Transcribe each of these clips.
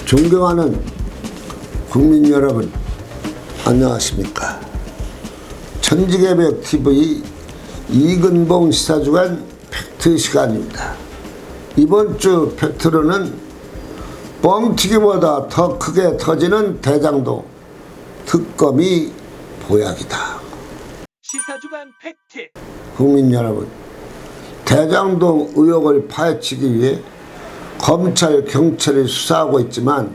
존경하는 국민 여러분, 안녕하십니까. 천지개벽TV 이근봉 시사주간 팩트 시간입니다. 이번 주 팩트로는 뻥튀기보다 더 크게 터지는 대장동 특검이 보약이다. 시사주간 팩트. 국민 여러분, 대장동 의혹을 파헤치기 위해 검찰, 경찰이 수사하고 있지만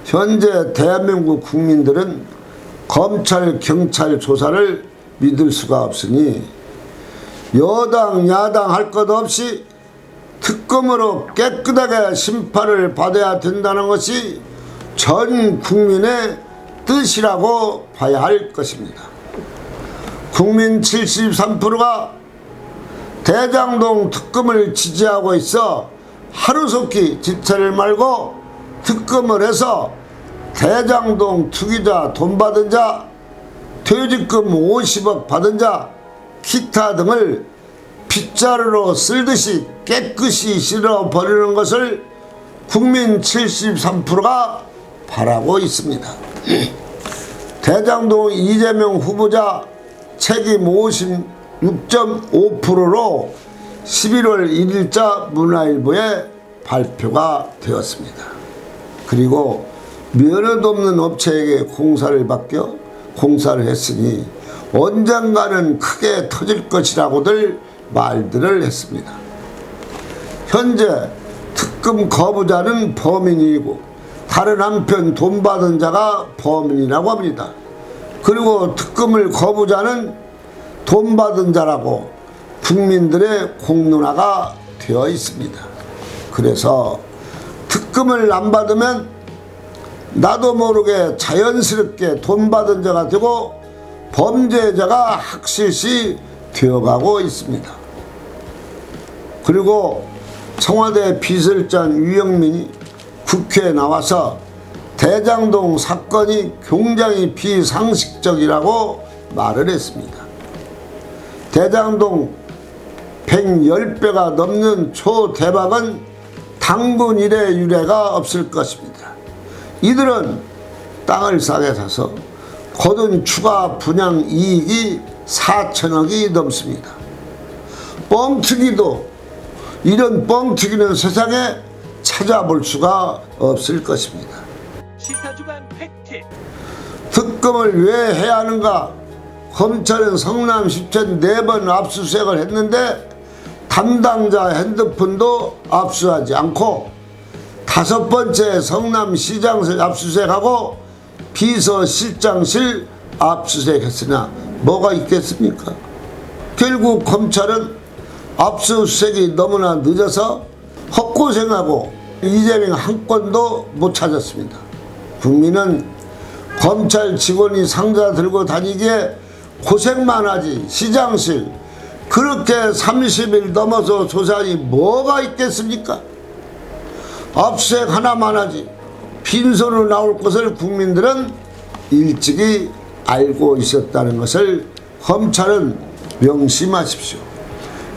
현재 대한민국 국민들은 검찰, 경찰 조사를 믿을 수가 없으니 여당, 야당 할 것 없이 특검으로 깨끗하게 심판을 받아야 된다는 것이 전 국민의 뜻이라고 봐야 할 것입니다. 국민 73%가 대장동 특검을 지지하고 있어 하루속히 지체를 말고 특검을 해서 대장동 투기자, 돈 받은 자, 퇴직금 50억 받은 자, 기타 등을 빗자루로 쓸듯이 깨끗이 실어버리는 것을 국민 73%가 바라고 있습니다. 대장동 이재명 후보자 책임 56.5%로 11월 1일자 문화일보에 발표가 되었습니다. 그리고 면허도 없는 업체에게 공사를 맡겨 공사를 했으니 언젠가는 크게 터질 것이라고들 말들을 했습니다. 현재 특검 거부자는 범인이고 다른 한편 돈 받은 자가 범인이라고 합니다. 그리고 특검을 거부자는 돈 받은 자라고 국민들의 공론화가 되어 있습니다. 그래서 특검을 안 받으면 나도 모르게 자연스럽게 돈 받은 자가 되고 범죄자가 확실시 되어가고 있습니다. 그리고 청와대 비서실장 유영민이 국회에 나와서 대장동 사건이 굉장히 비상식적이라고 말을 했습니다. 대장동 110배가 넘는 초대박은 당군 이래 유례가 없을 것입니다. 이들은 땅을 싸게 사서 거둔 추가 분양 이익이 4천억이 넘습니다. 뻥튀기도 이런 뻥튀기는 세상에 찾아볼 수가 없을 것입니다. 시사주간 팩트. 특검을 왜 해야 하는가? 검찰은 성남 10천 4번 압수수색을 했는데 담당자 핸드폰도 압수하지 않고 5번째 성남시장실 압수수색하고 비서실장실 압수수색했으나 뭐가 있겠습니까? 결국 검찰은 압수수색이 너무나 늦어서 헛고생하고 이재명 한 건도 못 찾았습니다. 국민은 검찰 직원이 상자 들고 다니기에 고생만 하지 시장실 그렇게 30일 넘어서 조사하니 뭐가 있겠습니까? 압수수색 하나만 하지 빈손으로 나올 것을 국민들은 일찍이 알고 있었다는 것을 검찰은 명심하십시오.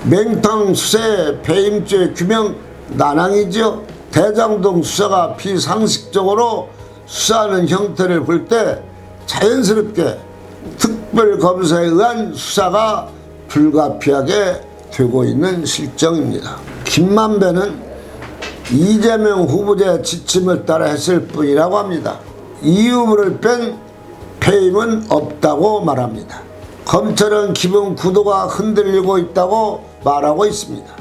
맹탕수세 배임죄 규명 난항이죠. 대장동 수사가 비상식적으로 수사하는 형태를 볼 때 자연스럽게 특별검사에 의한 수사가 불가피하게 되고 있는 실정입니다. 김만배는 이재명 후보자의 지침을 따라 했을 뿐이라고 합니다. 이유를 뺀 배임은 없다고 말합니다. 검찰은 기본 구도가 흔들리고 있다고 말하고 있습니다.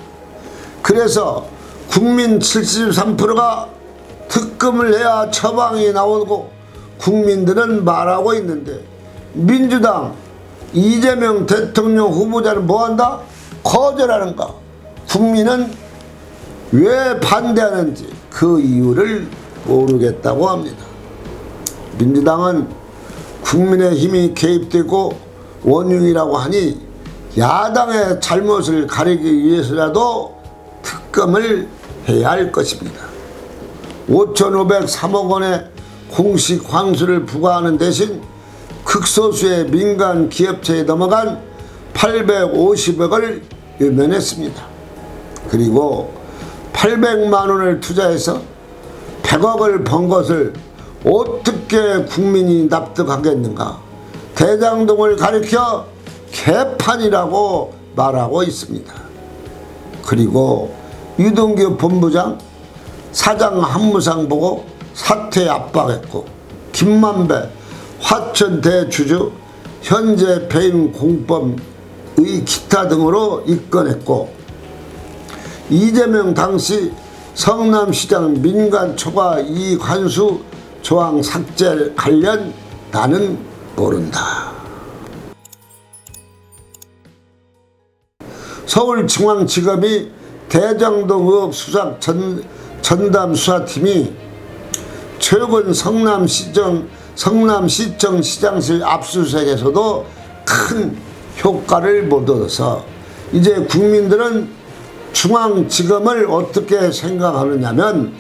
그래서 국민 73%가 특검을 해야 처방이 나오고 국민들은 말하고 있는데 민주당 이재명 대통령 후보자는 뭐한다? 거절하는가? 국민은 왜 반대하는지 그 이유를 모르겠다고 합니다. 민주당은 국민의힘이 개입되고 원흉이라고 하니 야당의 잘못을 가리기 위해서라도 특검을 해야 할 것입니다. 5,503억 원의 공식 환수를 부과하는 대신 극소수의 민간 기업체에 넘어간 850억을 유면했습니다. 그리고 800만 원을 투자해서 100억을 번 것을 어떻게 국민이 납득하겠는가? 대장동을 가리켜 개판이라고 말하고 있습니다. 그리고 유동규 본부장 사장 한무상 보고 사퇴 압박했고, 김만배 화천 대주주 현재 배임 공법의 기타 등으로 입건했고, 이재명 당시 성남시장 민간 초과 이익 환수 조항 삭제 관련 나는 모른다. 서울중앙지검이 대장동 의혹 수사 전담 수사팀이 최근 성남시청 시장실 압수수색에서도 큰 효과를 못 얻어서 이제 국민들은 중앙지검을 어떻게 생각하느냐면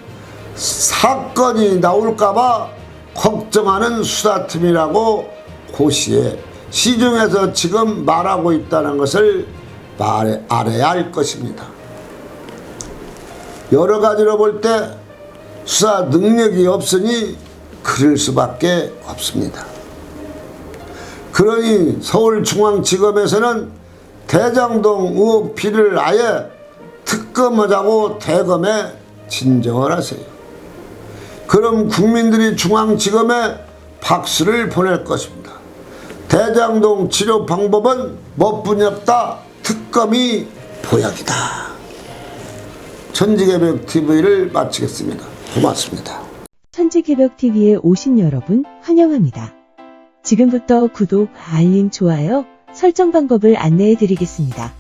사건이 나올까봐 걱정하는 수사팀이라고 고시해 시중에서 지금 말하고 있다는 것을 알아야 할 것입니다. 여러 가지로 볼 때 수사 능력이 없으니 그럴 수밖에 없습니다. 그러니 서울중앙지검에서는 대장동 의혹 비리를 아예 특검하자고 대검에 진정을 하세요. 그럼 국민들이 중앙지검에 박수를 보낼 것입니다. 대장동 치료 방법은 뭐뿐이없다. 특검이 보약이다. 천지개벽TV를 마치겠습니다. 고맙습니다. 천지개벽TV에 오신 여러분 환영합니다. 지금부터 구독, 알림, 좋아요, 설정 방법을 안내해 드리겠습니다.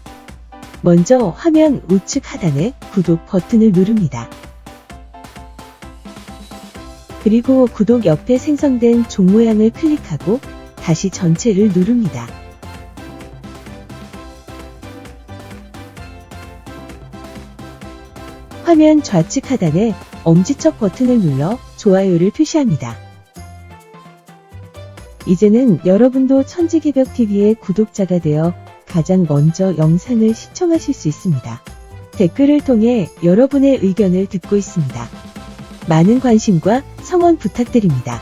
먼저 화면 우측 하단에 구독 버튼을 누릅니다. 그리고 구독 옆에 생성된 종 모양을 클릭하고 다시 전체를 누릅니다. 화면 좌측 하단에 엄지척 버튼을 눌러 좋아요를 표시합니다. 이제는 여러분도 천지개벽TV의 구독자가 되어 가장 먼저 영상을 시청하실 수 있습니다. 댓글을 통해 여러분의 의견을 듣고 있습니다. 많은 관심과 성원 부탁드립니다.